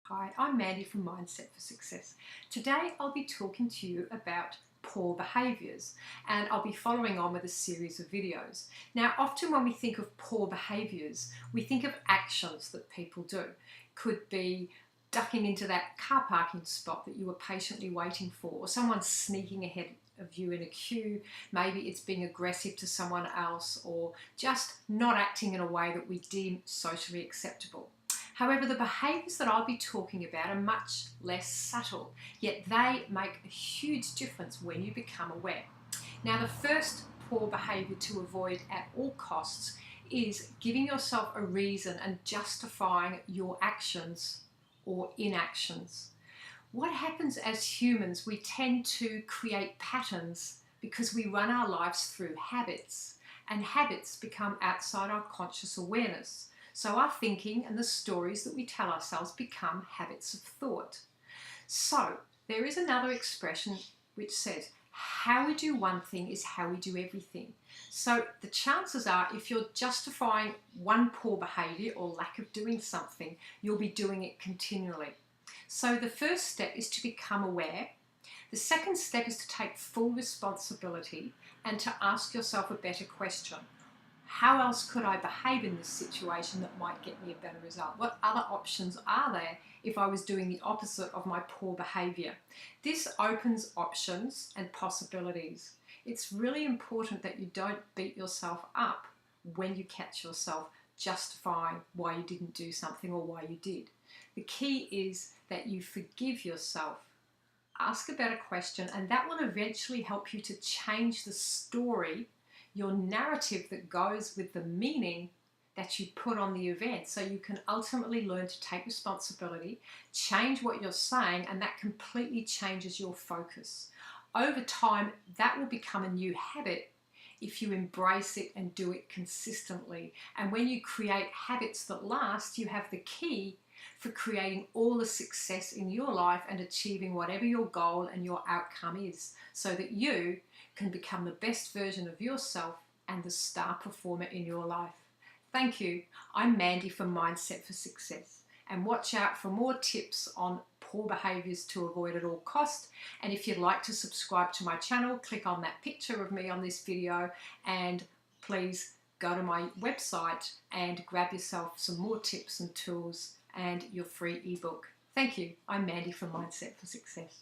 Hi, I'm Mandy from Mindset for Success. Today I'll be talking to you about poor behaviours, and I'll be following on with a series of videos. Now, often when we think of poor behaviours, we think of actions that people do. Could be ducking into that car parking spot that you were patiently waiting for, or someone sneaking ahead of you in a queue. Maybe it's being aggressive to someone else, or just not acting in a way that we deem socially acceptable. However, the behaviours that I'll be talking about are much less subtle, yet they make a huge difference when you become aware. Now, the first poor behaviour to avoid at all costs is giving yourself a reason and justifying your actions or inactions. What happens as humans, we tend to create patterns because we run our lives through habits, and habits become outside our conscious awareness. So our thinking and the stories that we tell ourselves become habits of thought. So there is another expression which says, how we do one thing is how we do everything. So the chances are, if you're justifying one poor behaviour or lack of doing something, you'll be doing it continually. So the first step is to become aware. The second step is to take full responsibility and to ask yourself a better question. How else could I behave in this situation that might get me a better result? What other options are there if I was doing the opposite of my poor behaviour? This opens options and possibilities. It's really important that you don't beat yourself up when you catch yourself justifying why you didn't do something or why you did. The key is that you forgive yourself. Ask a better question, and that will eventually help you to change the story, your narrative that goes with the meaning that you put on the event, so you can ultimately learn to take responsibility, change what you're saying, and that completely changes your focus. Over time, that will become a new habit if you embrace it and do it consistently. And when you create habits that last, you have the key for creating all the success in your life and achieving whatever your goal and your outcome is, so that you can become the best version of yourself and the star performer in your life. Thank you. I'm Mandy from Mindset for Success, and watch out for more tips on poor behaviours to avoid at all cost. And if you'd like to subscribe to my channel, click on that picture of me on this video, and please go to my website and grab yourself some more tips and tools and your free ebook. Thank you. I'm Mandy from Mindset for Success.